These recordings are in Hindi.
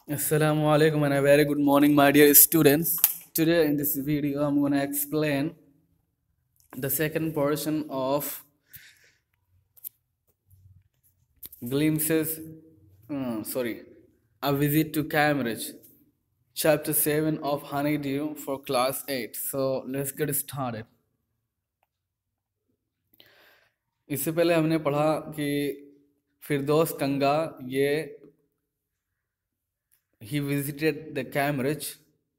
Assalamu alaikum and a very good morning, my dear students. Today in this video, I'm going to explain the second portion of glimpses, a visit to Cambridge, chapter 7 of Honeydew for class 8. So let's get started. इससे पहले हमने पढ़ा कि फिरदौस कंगा ये he visited the Cambridge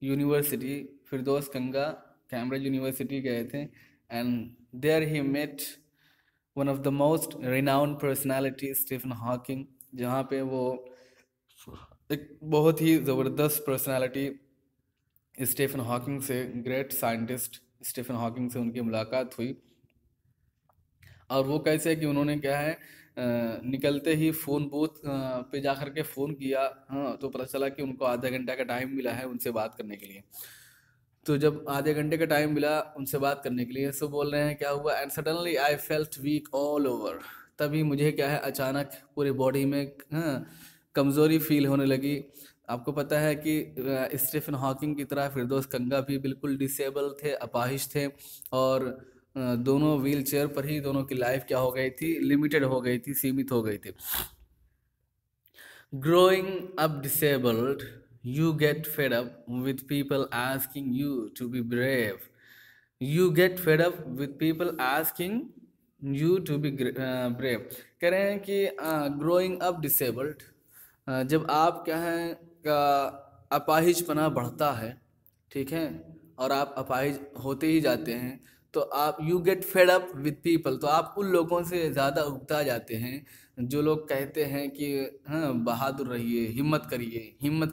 University. Firdaus Kanga Cambridge University गए थे and there he met one of the most renowned personalities, Stephen Hawking, जहाँ पे वो एक बहुत ही ज़बरदस्त पर्सनालिटी स्टीफन हॉकिंग से, ग्रेट साइंटिस्ट स्टीफन हॉकिंग से उनकी मुलाकात हुई। और वो कैसे है कि उन्होंने क्या है निकलते ही फ़ोन बूथ पे जा कर के फ़ोन किया। हाँ, तो पता चला कि उनको आधा घंटा का टाइम मिला है उनसे बात करने के लिए। तो जब आधे घंटे का टाइम मिला उनसे बात करने के लिए, सो बोल रहे हैं क्या हुआ, and suddenly I felt weak all over. तभी मुझे क्या है अचानक पूरे बॉडी में कमज़ोरी फील होने लगी। आपको पता है कि स्टीफन हॉकिंग की तरह फिरदौस कंगा भी बिल्कुल डिसेबल थे, अपाहिज थे, और दोनों व्हील चेयर पर ही दोनों की लाइफ क्या हो गई थी, लिमिटेड हो गई थी, सीमित हो गई थी। Growing up disabled, you get fed up with people asking you to be brave. You get fed up with people asking you to be brave. कह रहे हैं कि growing up disabled, जब आप क्या है का अपाहिजपना बढ़ता है, ठीक है, और आप अपाहिज होते ही जाते हैं, तो आप you get fed up with people, तो आप उन लोगों से ज़्यादा उगता जाते हैं जो लोग कहते हैं कि हाँ बहादुर रहिए, हिम्मत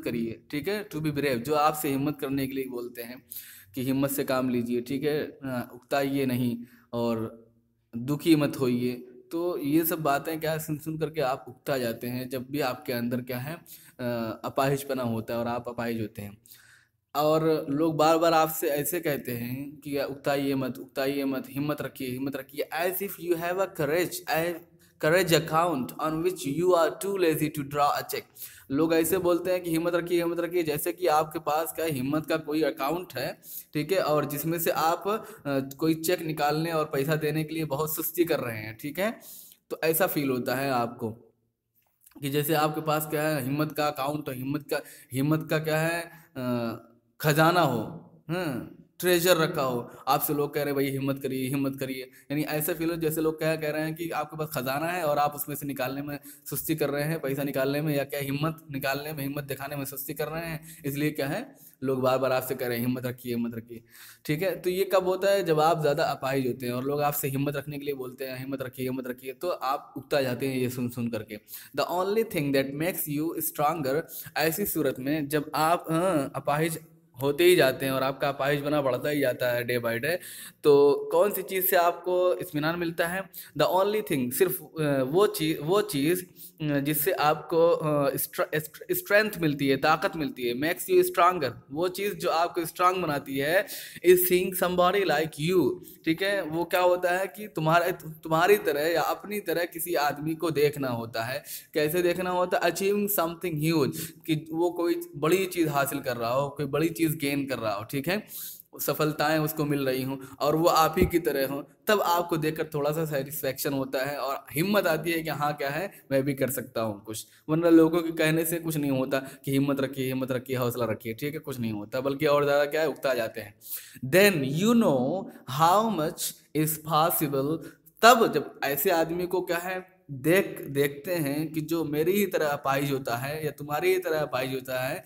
करिए, ठीक है, टू बी ब्रेव, जो आपसे हिम्मत करने के लिए बोलते हैं कि हिम्मत से काम लीजिए, ठीक है, उगताइए नहीं और दुखी मत होइए। तो ये सब बातें क्या सुन सुन करके आप उगता जाते हैं जब भी आपके अंदर क्या है अपाहिजपना होता है और आप अपाहिज होते हैं। और लोग बार बार आपसे ऐसे कहते हैं कि उकताइए मत, हिम्मत रखिए, as if you have a courage account on which you are too lazy to draw a cheque. लोग ऐसे बोलते हैं कि हिम्मत रखिए, जैसे कि आपके पास क्या है, हिम्मत का कोई अकाउंट है, ठीक है, और जिसमें से आप कोई चेक निकालने और पैसा देने के लिए बहुत सुस्ती कर रहे हैं, ठीक है। तो ऐसा फील होता है आपको कि जैसे आपके पास क्या है हिम्मत का अकाउंट, हिम्मत का क्या है खजाना हो, ट्रेजर रखा हो, आपसे लोग कह रहे हैं भाई हिम्मत करिए, यानी ऐसा फील हो जैसे लोग क्या कह रहे हैं कि आपके पास खजाना है और आप उसमें से निकालने में सुस्ती कर रहे हैं, पैसा निकालने में या क्या हिम्मत निकालने में, हिम्मत दिखाने में सुस्ती कर रहे हैं। इसलिए क्या है लोग बार बार आपसे कह रहे हैं हिम्मत रखिए, ठीक है। तो ये कब होता है, जब आप ज़्यादा अपाहिज होते हैं और लोग आपसे हिम्मत रखने के लिए बोलते हैं हिम्मत रखिए, तो आप उगता जाते हैं ये सुन सुन करके। The only thing that makes you stronger, ऐसी सूरत में जब आप अपाहिज होते ही जाते हैं और आपका अपाहिज बना बढ़ता ही जाता है डे बाय डे, तो कौन सी चीज़ से आपको इत्मीनान मिलता है, द ओनली थिंग, सिर्फ वो चीज़ जिससे आपको स्ट्रेंथ मिलती है, ताकत मिलती है, मेक्स यू स्ट्रांगर, वो चीज़ जो आपको स्ट्रांग बनाती है, is seeing somebody like you, ठीक है। वो क्या होता है कि तुम्हारी तरह या अपनी तरह किसी आदमी को देखना होता है। कैसे देखना होता है, अचीविंग समथिंग ह्यूज, कि वो कोई बड़ी चीज़ हासिल कर रहा हो, कोई बड़ी चीज़ गेन कर रहा हो, ठीक है, सफलताएं उसको मिल रही हों और वो आप ही की तरह हों, तब आपको देखकर थोड़ा सा सेटिस्फेक्शन होता है और हिम्मत आती है कि हाँ क्या है मैं भी कर सकता हूँ कुछ। वरना लोगों के कहने से कुछ नहीं होता कि हिम्मत रखिए, हौसला रखिए, ठीक है, कुछ नहीं होता, बल्कि और ज़्यादा क्या है उगता जाते हैं। Then you know how much is possible, तब जब ऐसे आदमी को क्या है देखते हैं कि जो मेरी ही तरह अपाहिज होता है या तुम्हारी ही तरह अपाहिज होता है,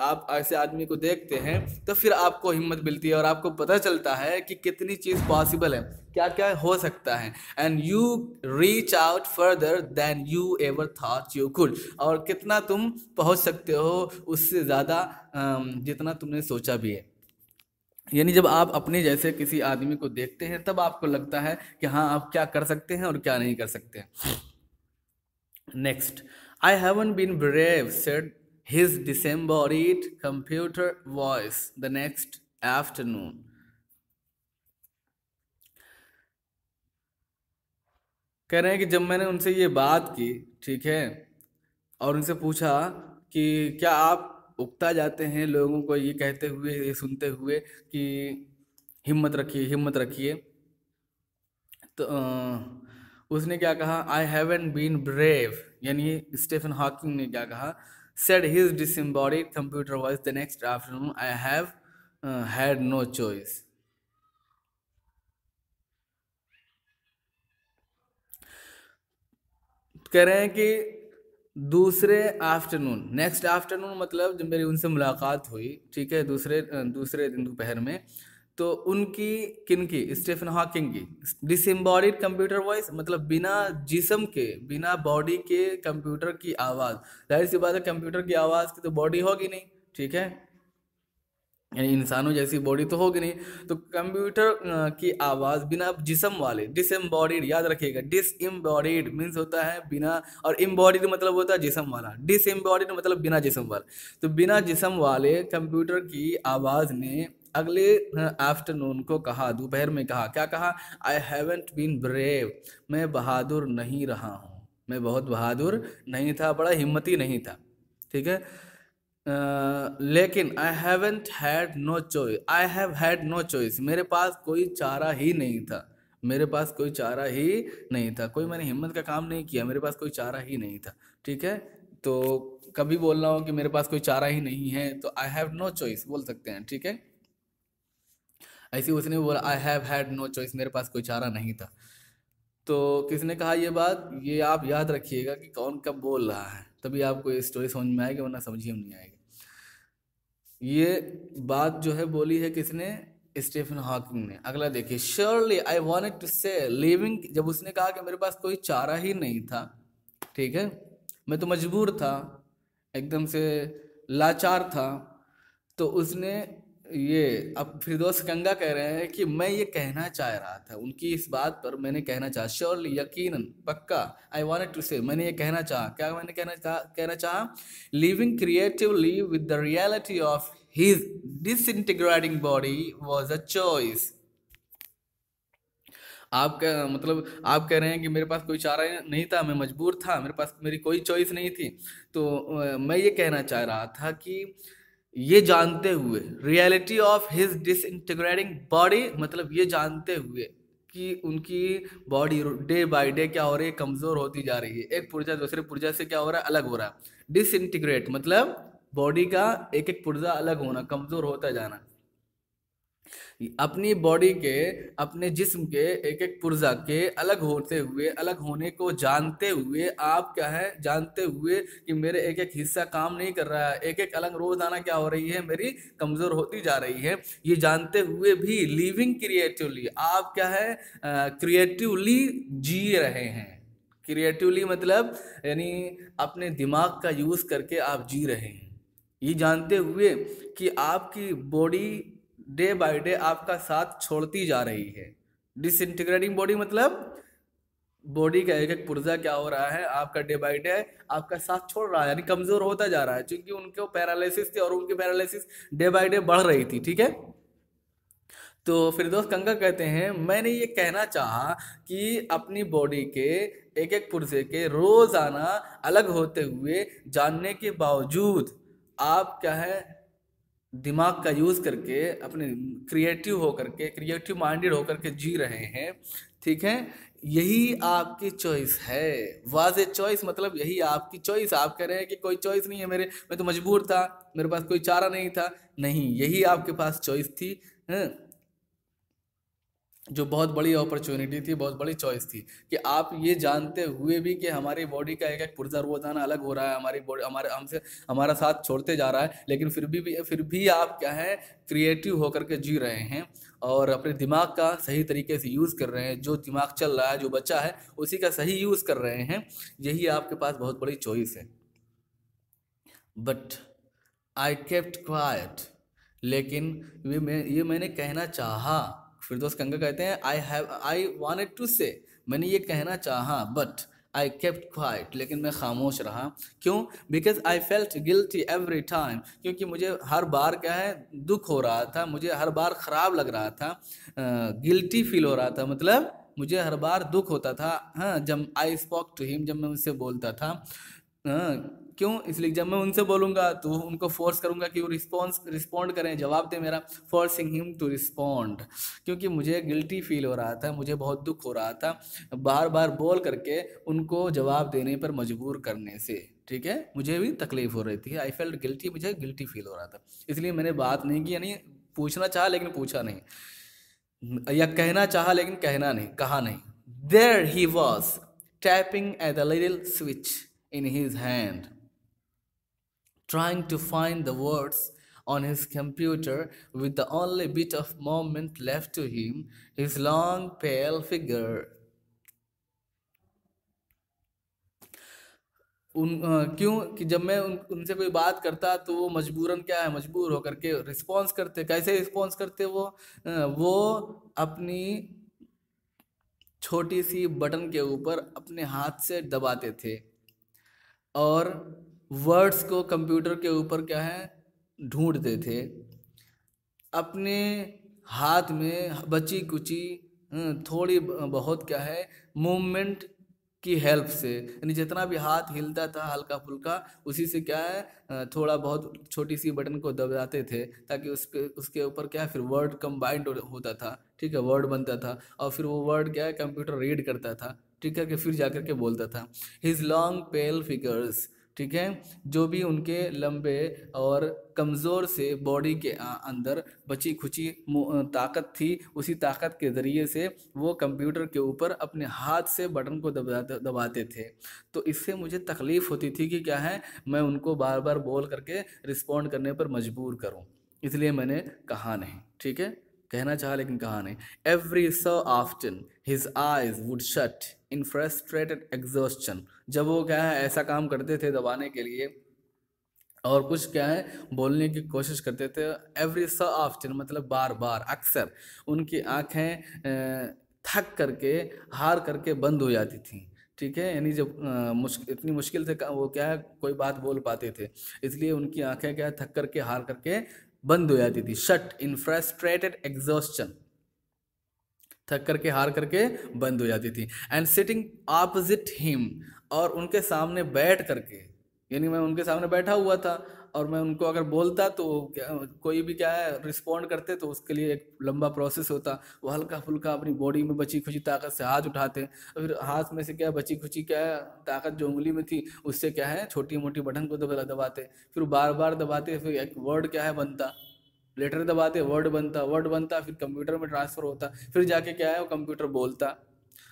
आप ऐसे आदमी को देखते हैं तो फिर आपको हिम्मत मिलती है और आपको पता चलता है कि कितनी चीज़ पॉसिबल है, क्या क्या हो सकता है, and you reach out further than you ever thought you could, और कितना तुम पहुंच सकते हो उससे ज़्यादा जितना तुमने सोचा भी है। यानी जब आप अपने जैसे किसी आदमी को देखते हैं तब आपको लगता है कि हाँ आप क्या कर सकते हैं और क्या नहीं कर सकते हैं। Next, I haven't been brave said his डिसembodied computer voice the next afternoon. कह रहे हैं कि जब मैंने उनसे ये बात की, ठीक है, और उनसे पूछा कि क्या आप उकता जाते हैं लोगों को ये कहते हुए, ये सुनते हुए कि हिम्मत रखिए, हिम्मत रखिए। तो उसने क्या कहा, आई हैवन बीन ब्रेव, यानी स्टीफन हॉकिंग ने क्या कहा, said his disembodied computer voice the next afternoon, I have had no choice. कह रहे हैं कि दूसरे आफ्टरनून, नेक्स्ट आफ्टरनून मतलब जब मेरी उनसे मुलाकात हुई, ठीक है, दूसरे दिन दोपहर में, तो उनकी, किनकी, स्टीफन हॉकिंग की डिसएम्बॉडीड कंप्यूटर वॉइस मतलब बिना जिस्म के, बिना बॉडी के कंप्यूटर की आवाज़। जाहिर सी बात है कंप्यूटर की आवाज़ की तो बॉडी होगी नहीं, ठीक है, यानी इंसानों जैसी बॉडी तो होगी नहीं, तो कंप्यूटर की आवाज़ बिना जिस्म वाले, डिसएम्बॉडीड, याद रखिएगा, डिसएम्बॉडीड मीन्स होता है बिना, और एम्बॉडीड मतलब होता है जिस्म वाला, डिसएम्बॉडीड मतलब बिना जिस्म वाला, तो बिना जिस्म वाले कंप्यूटर की आवाज़ ने अगले आफ्टरनून को कहा, दोपहर में कहा, क्या कहा, आई हैवेंट बीन ब्रेव, मैं बहादुर नहीं रहा हूँ, मैं बहुत बहादुर नहीं था, बड़ा हिम्मती नहीं था, ठीक है। लेकिन I haven't had no choice, I have had no choice, मेरे पास कोई चारा ही नहीं था, मेरे पास कोई चारा ही नहीं था, कोई मैंने हिम्मत का काम नहीं किया, मेरे पास कोई चारा ही नहीं था, ठीक है। तो कभी बोलना हो कि मेरे पास कोई चारा ही नहीं है तो आई हैव नो चॉइस बोल सकते हैं, ठीक है। ऐसे उसने बोला I have had no choice, मेरे पास कोई चारा नहीं था। तो किसने कहा ये बात, ये आप याद रखिएगा कि कौन कब बोल रहा है, तभी आपको ये स्टोरी समझ में आएगी, वरना समझिए नहीं आएगी। ये बात जो है बोली है किसने, स्टीफन हॉकिंग ने। अगला देखिए, श्योरली आई वांटेड टू से लिविंग, जब उसने कहा कि मेरे पास कोई चारा ही नहीं था, ठीक है, मैं तो मजबूर था, एकदम से लाचार था, तो उसने ये, अब फिरदौस कंगा कह रहे हैं कि मैं ये कहना चाह रहा था, उनकी इस बात पर मैंने कहना चाहा, श्योरली यकीनन, पक्का, आई वांटेड टू से, मैंने ये कहना चाहा, क्या मैंने कहना चाहा, living creatively with the reality of his disintegrating body was a choice. आप क्या मतलब, आप कह रहे हैं कि मेरे पास कोई चारा नहीं था, मैं मजबूर था, मेरे पास मेरी कोई चॉइस नहीं थी, तो मैं ये कहना चाह रहा था कि ये जानते हुए, reality of his disintegrating body मतलब ये जानते हुए कि उनकी बॉडी डे बाय डे क्या हो रही है, कमज़ोर होती जा रही है, एक पुर्जा दूसरे पुर्जा से क्या हो रहा है, अलग हो रहा है। डिसइंटीग्रेट मतलब बॉडी का एक एक पुर्जा अलग होना, कमज़ोर होता जाना, अपनी बॉडी के, अपने जिस्म के एक एक पुर्जा के अलग होते हुए, अलग होने को जानते हुए, आप क्या है, जानते हुए कि मेरे एक एक हिस्सा काम नहीं कर रहा है, एक एक अलग रोजाना क्या हो रही है, मेरी कमजोर होती जा रही है, ये जानते हुए भी लिविंग क्रिएटिवली, आप क्या है, क्रिएटिवली जी रहे हैं। क्रिएटिवली मतलब यानी अपने दिमाग का यूज करके आप जी रहे हैं, ये जानते हुए कि आपकी बॉडी डे बाय डे आपका साथ छोड़ती जा रही है। डिसइंटीग्रेटिंग बॉडी मतलब बॉडी का एक एक पुर्जा क्या हो रहा है, आपका डे बाय डे आपका साथ छोड़ रहा है, यानी कमजोर होता जा रहा है, क्योंकि उनको पैरालिसिस थी और उनकी पैरालिसिस डे बाय डे बढ़ रही थी, ठीक है। तो फिरदौस कंगा कहते हैं, मैंने ये कहना चाहा कि अपनी बॉडी के एक एक पुर्जे के रोजाना अलग होते हुए जानने के बावजूद आप क्या है, दिमाग का यूज करके, अपने क्रिएटिव होकर के, क्रिएटिव माइंडेड होकर के जी रहे हैं, ठीक है, यही आपकी चॉइस है। वाज ए चॉइस मतलब यही आपकी चॉइस। आप कह रहे हैं कि कोई चॉइस नहीं है मेरे, मैं तो मजबूर था, मेरे पास कोई चारा नहीं था, नहीं, यही आपके पास चॉइस थी, हैं? जो बहुत बड़ी अपॉर्चुनिटी थी, बहुत बड़ी चॉइस थी कि आप ये जानते हुए भी कि हमारी बॉडी का एक एक पुर्जा रोजाना अलग हो रहा है, हमारी बॉडी हमारे हमसे हमारा साथ छोड़ते जा रहा है, लेकिन फिर भी आप क्या है, क्रिएटिव होकर के जी रहे हैं और अपने दिमाग का सही तरीके से यूज़ कर रहे हैं, जो दिमाग चल रहा है, जो बच्चा है उसी का सही यूज़ कर रहे हैं, यही आपके पास बहुत बड़ी चॉइस है। बट आई केप्ट क्वाइट, लेकिन ये मैंने कहना चाहा, फिरदौस कंगा कहते हैं आई वांटेड टू से, मैंने ये कहना चाहा, बट आई केप्ट क्वाइट, लेकिन मैं खामोश रहा, क्यों, because I felt guilty every time, क्योंकि मुझे हर बार क्या है, दुख हो रहा था, मुझे हर बार ख़राब लग रहा था, गिल्टी फील हो रहा था, मतलब मुझे हर बार दुख होता था, हाँ, जब आई स्पोक टू हिम, जब मैं उससे बोलता था, क्यों? इसलिए जब मैं उनसे बोलूँगा तो उनको फोर्स करूँगा कि वो रिस्पॉन्ड करें, जवाब दें मेरा, फोर्सिंग हिम टू रिस्पॉन्ड, क्योंकि मुझे गिल्टी फील हो रहा था, मुझे बहुत दुख हो रहा था बार बार बोल करके उनको जवाब देने पर मजबूर करने से। ठीक है, मुझे भी तकलीफ हो रही थी, आई फेल्ट गिल्टी, मुझे गिल्टी फील हो रहा था, इसलिए मैंने बात नहीं की, यानी पूछना चाहा लेकिन पूछा नहीं, या कहना चाहा लेकिन कहा नहीं। There he was, tapping at the little switch in his hand, trying to find the words on his computer with the only bit of movement left to him, his long pale figure. क्यों कि जब मैं उनसे कोई बात करता तो वो मजबूरन क्या है, मजबूर होकर के रिस्पॉन्स करते। कैसे रिस्पॉन्स करते वो अपनी छोटी सी बटन के ऊपर अपने हाथ से दबाते थे और वर्ड्स को कंप्यूटर के ऊपर क्या है ढूंढते थे अपने हाथ में बची कुची थोड़ी बहुत क्या है मूवमेंट की हेल्प से, यानी जितना भी हाथ हिलता था हल्का फुल्का उसी से क्या है थोड़ा बहुत छोटी सी बटन को दबाते थे ताकि उसके ऊपर क्या है फिर वर्ड कंबाइंड होता था। ठीक है, वर्ड बनता था और फिर वो वर्ड क्या है कंप्यूटर रीड करता था। ठीक है, कि फिर जाकर के बोलता था। हिज लॉन्ग पेल फिगर्स, ठीक है, जो भी उनके लंबे और कमज़ोर से बॉडी के अंदर बची खुची ताकत थी, उसी ताकत के ज़रिए से वो कंप्यूटर के ऊपर अपने हाथ से बटन को दबाते थे। तो इससे मुझे तकलीफ़ होती थी कि क्या है मैं उनको बार बार बोल करके रिस्पॉन्ड करने पर मजबूर करूं, इसलिए मैंने कहा नहीं। ठीक है, कहना चाहा लेकिन कहा नहीं। Every so often his eyes would shut in frustrated exhaustion, जब वो क्या है ऐसा काम करते थे दबाने के लिए और कुछ क्या है बोलने की कोशिश करते थे, एवरी सो ऑफ्टन मतलब बार बार अक्सर उनकी आंखें थक करके हार करके बंद हो जाती थी। ठीक है, यानी जब इतनी मुश्किल से वो क्या है कोई बात बोल पाते थे, इसलिए उनकी आंखें क्या है थक करके हार करके बंद हो जाती थी। शट इन फ्रस्ट्रेटेड एग्जॉस्शन, थक करके हार करके बंद हो जाती थी। एंड सिटिंग ऑपोजिट हिम, और उनके सामने बैठ करके, यानी मैं उनके सामने बैठा हुआ था और मैं उनको अगर बोलता तो क्या कोई भी क्या है रिस्पॉन्ड करते तो उसके लिए एक लंबा प्रोसेस होता। वो हल्का फुल्का अपनी बॉडी में बची खुची ताकत से हाथ उठाते और फिर हाथ में से क्या बची खुची क्या है ताकत जो उंगली में थी उससे क्या है छोटी मोटी बटन को दबाते, फिर बार बार दबाते, फिर एक वर्ड क्या है बनता, लेटर दबाते वर्ड बनता, फिर कंप्यूटर में ट्रांसफ़र होता, फिर जाके क्या है वो कंप्यूटर बोलता।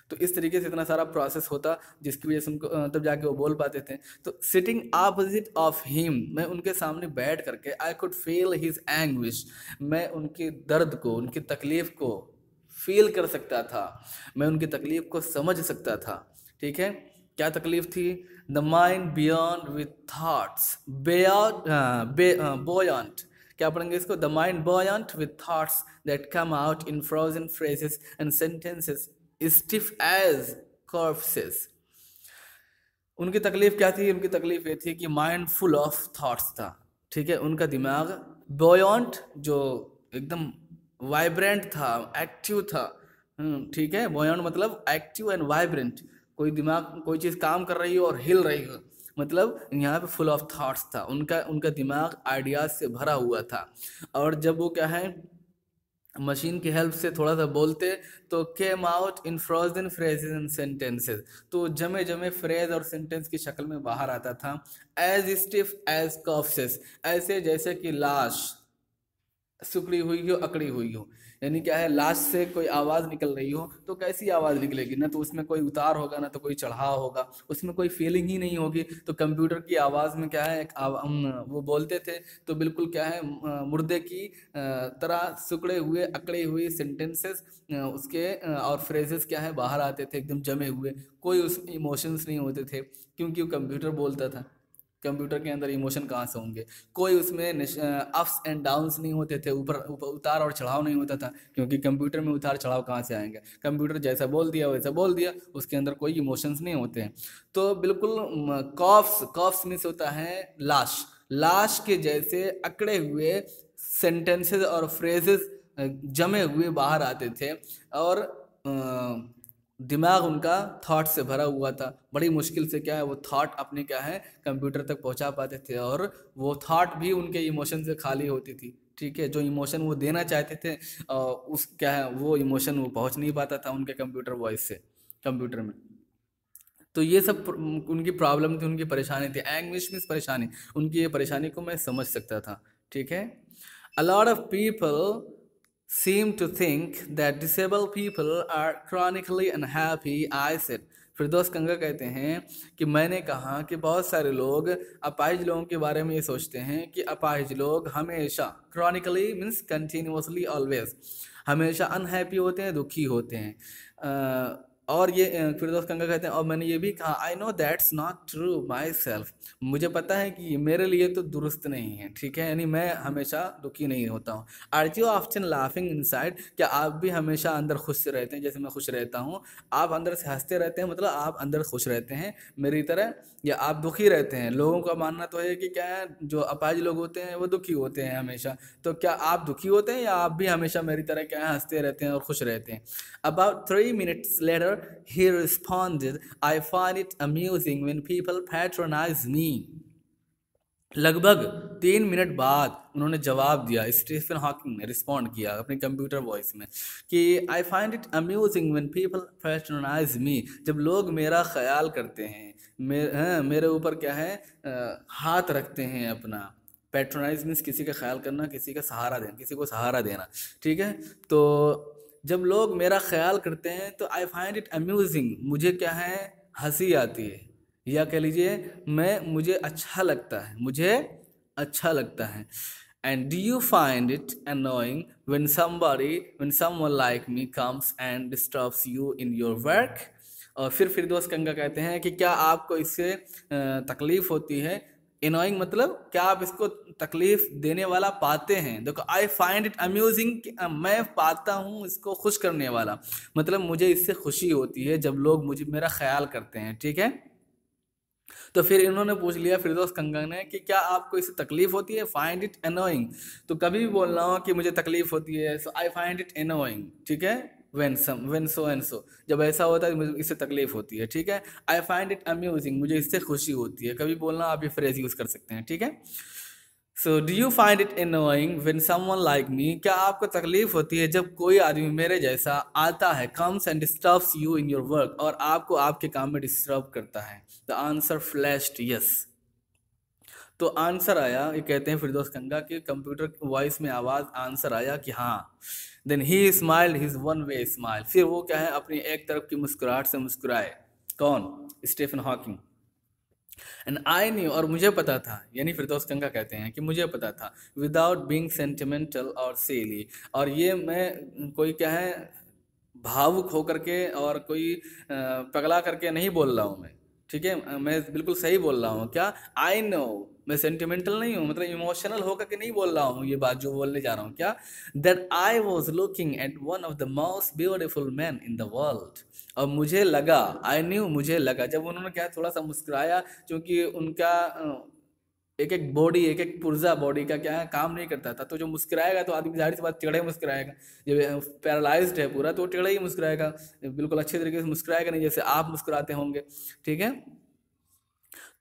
तो इस तरीके से इतना सारा प्रोसेस होता जिसकी वजह से उनको तब जाके वो बोल पाते थे। तो सिटिंग ऑपोजिट ऑफ हिम, मैं उनके सामने बैठ करके I could feel his anguish, मैं उनके दर्द को उनकी तकलीफ़ को फील कर सकता था, मैं उनकी तकलीफ़ को समझ सकता था। ठीक है, क्या तकलीफ़ थी? The mind beyond with thoughts buoyant, क्या पढ़ेंगे इसको? The mind buoyant with thoughts that come out in frozen phrases and sentences stiff as corpses। उनकी तकलीफ क्या थी? उनकी तकलीफ ये थी कि माइंड फुल ऑफ थॉट्स था। ठीक है, उनका दिमाग बॉयंट जो एकदम वाइब्रेंट था, एक्टिव था। ठीक है, बॉयंट मतलब एक्टिव एंड वाइब्रेंट, कोई दिमाग कोई चीज़ काम कर रही हो और हिल रही हो, मतलब यहाँ पे फुल ऑफ थॉट्स था। उनका दिमाग आइडियाज से भरा हुआ था। और जब वो क्या है मशीन की हेल्प से थोड़ा सा बोलते तो came out in frozen phrases and sentences, तो जमे जमे फ्रेज और सेंटेंस की शक्ल में बाहर आता था। एज स्टिफ एज कॉफ्सेस, ऐसे जैसे कि लाश सुकड़ी हुई हो, अकड़ी हुई हो, यानी क्या है लाश से कोई आवाज़ निकल रही हो तो कैसी आवाज़ निकलेगी? ना तो उसमें कोई उतार होगा ना तो कोई चढ़ाव होगा, उसमें कोई फीलिंग ही नहीं होगी। तो कंप्यूटर की आवाज़ में क्या है वो बोलते थे तो बिल्कुल क्या है मुर्दे की तरह सिकुड़े हुए अकड़े हुए सेंटेंसेस उसके और फ्रेजेस क्या है बाहर आते थे एकदम जमे हुए, कोई उसमें इमोशंस नहीं होते थे क्योंकि वो कंप्यूटर बोलता था। कंप्यूटर के अंदर इमोशन कहाँ से होंगे? कोई उसमें अप्स एंड डाउन्स नहीं होते थे, ऊपर उतार और चढ़ाव नहीं होता था क्योंकि कंप्यूटर में उतार चढ़ाव कहाँ से आएंगे? कंप्यूटर जैसा बोल दिया वैसा बोल दिया, उसके अंदर कोई इमोशंस नहीं होते हैं। तो बिल्कुल कॉफ्स मीन्स होता है लाश के जैसे अकड़े हुए सेंटेंसेस और फ्रेजेस जमे हुए बाहर आते थे और दिमाग उनका थॉट से भरा हुआ था, बड़ी मुश्किल से क्या है वो थॉट अपने क्या है कंप्यूटर तक पहुंचा पाते थे, और वो थॉट भी उनके इमोशन से खाली होती थी। ठीक है, जो इमोशन वो देना चाहते थे उस क्या है वो इमोशन वो पहुंच नहीं पाता था उनके कंप्यूटर वॉइस से कंप्यूटर में। तो ये सब उनकी प्रॉब्लम थी, उनकी परेशानी थी, एंग्विश मीन्स परेशानी। उनकी ये परेशानी को मैं समझ सकता था। ठीक है, a lot of people seem to think that disabled people are chronically unhappy, I said. फिरदौस कंगा कहते हैं कि मैंने कहा कि बहुत सारे लोग अपाहिज लोगों के बारे में ये सोचते हैं कि अपाहिज लोग हमेशा, क्रॉनिकली मीन्स कंटिन्यूसली, ऑलवेज, हमेशा अनहैप्पी होते हैं, दुखी होते हैं। और ये फिरदौस कंगा कहते हैं और मैंने ये भी कहा, I know that's not true my self, मुझे पता है कि ये मेरे लिए तो दुरुस्त नहीं है। ठीक है, यानी मैं हमेशा दुखी नहीं होता हूँ। Are you often laughing inside, क्या आप भी हमेशा अंदर खुश रहते हैं जैसे मैं खुश रहता हूँ? आप अंदर से हंसते रहते हैं मतलब आप अंदर खुश रहते हैं मेरी तरह, या आप दुखी रहते हैं? लोगों का मानना तो है कि क्या है, जो अपाहिज लोग होते हैं वो दुखी होते हैं हमेशा, तो क्या आप दुखी होते हैं या आप भी हमेशा मेरी तरह क्या है हंसते रहते हैं और खुश रहते हैं? About 3 minutes later, he responded, I find it amusing when people patronize me. लगभग 3 मिनट बाद उन्होंने जवाब दिया, स्टीफन हॉकिंग ने रिस्पॉन्ड किया अपने कंप्यूटर वॉइस में कि I find it amusing when people patronise me, जब लोग मेरा ख्याल करते हैं, मेरे ऊपर क्या है हाथ रखते हैं अपना। पैट्रोनाइज मीन्स किसी का ख्याल करना, किसी का सहारा देना, किसी को सहारा देना। ठीक है, तो जब लोग मेरा ख्याल करते हैं तो आई फाइंड इट अम्यूजिंग, मुझे क्या है हंसी आती है, या कह लीजिए मुझे अच्छा लगता है, मुझे अच्छा लगता है। And do you find it annoying when someone like me comes and disturbs you in your work? और फिर फिरदौस कंगा कहते हैं कि क्या आपको इससे तकलीफ होती है? इनोइंग मतलब क्या आप इसको तकलीफ देने वाला पाते हैं? देखो, आई फाइंड इट अम्यूजिंग, मैं पाता हूँ इसको खुश करने वाला, मतलब मुझे इससे खुशी होती है जब लोग मुझे मेरा ख्याल करते हैं। ठीक है, तो फिर इन्होंने पूछ लिया फिरदौस कंगा ने कि क्या आपको इससे तकलीफ होती है? फाइंड इट अनोइंग, तो कभी भी बोलना हो कि मुझे तकलीफ होती है, सो आई फाइंड इट अनोइंग। ठीक है, व्हेन सो एंड सो, जब ऐसा होता है मुझे इससे तकलीफ होती है। ठीक है, आई फाइंड इट अम्यूजिंग, मुझे इससे खुशी होती है। कभी बोलना आप ये फ्रेज यूज कर सकते हैं। ठीक है, so do you find it annoying when someone like me, क्या आपको तकलीफ होती है जब कोई आदमी मेरे जैसा आता है, comes and disturbs you in your work, और आपको आपके काम में डिस्टर्ब करता है? द आंसर फ्लैश्ड यस, तो आंसर आया, ये कहते हैं फिरदौस कंगा के कंप्यूटर वॉइस में आवाज आंसर आया कि हाँ। Then he smiled his one way smile, फिर वो क्या है अपनी एक तरफ की मुस्कुराहट से मुस्कुराए। कौन? Stephen Hawking. And I knew, और मुझे पता था, यानी फिरदौस कंगा कहते हैं कि मुझे पता था, विदाउट बीइंग सेंटिमेंटल और सेली, और ये मैं कोई क्या है भावुक होकर के और कोई पगला करके नहीं बोल रहा हूँ मैं। ठीक है, मैं बिल्कुल सही बोल रहा हूँ। क्या? आई नो, मैं सेंटिमेंटल नहीं हूँ, मतलब इमोशनल होकर के नहीं बोल रहा हूँ ये बात जो बोलने जा रहा हूँ। क्या? That I was looking at one of the most beautiful man in the world, और मुझे लगा, आई न्यू, मुझे लगा, जब उन्होंने क्या थोड़ा सा मुस्कुराया, क्योंकि उनका एक एक बॉडी, एक एक पुर्जा बॉडी का क्या है काम नहीं करता था, तो जो मुस्कुराएगा तो आदमी जाहिर सी बात टेढ़े मुस्कुराएगा। जब पैरालाइज्ड है पूरा तो टेढ़े ही मुस्कुराएगा, बिल्कुल अच्छे तरीके से मुस्कुराएगा नहीं जैसे आप मुस्कुराते होंगे। ठीक है,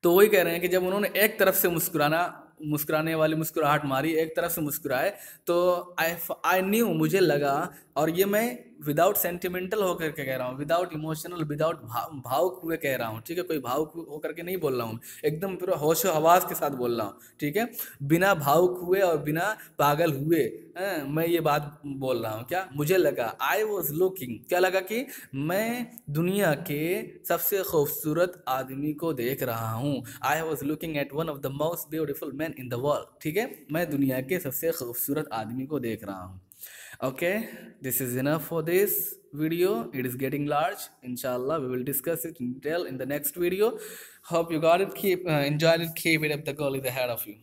तो वही कह रहे हैं कि जब उन्होंने एक तरफ से मुस्कुराने वाली मुस्कुराहट मारी, एक तरफ से मुस्कुराए, तो आई न्यू, मुझे लगा, और ये मैं विदाउट सेंटिमेंटल होकर के कह रहा हूँ, विदाउट इमोशनल, विदाउट भावुक हुए कह रहा हूँ। ठीक है, कोई भावुक होकर के नहीं बोल रहा हूँ, एकदम पूरा होशो हवास के साथ बोल रहा हूँ। ठीक है, बिना भावुक हुए और बिना पागल हुए मैं ये बात बोल रहा हूँ। क्या? मुझे लगा, आई वॉज लुकिंग, क्या लगा कि मैं दुनिया के सबसे खूबसूरत आदमी को देख रहा हूँ। I was looking at one of the most beautiful man in the world. ठीक है, मैं दुनिया के सबसे खूबसूरत आदमी को देख रहा हूँ। Okay, this is enough for this video. It is getting large. Inshallah, we will discuss it in detail in the next video. Hope you got it. Keep enjoyed it. Keep it up. The goal is ahead of you.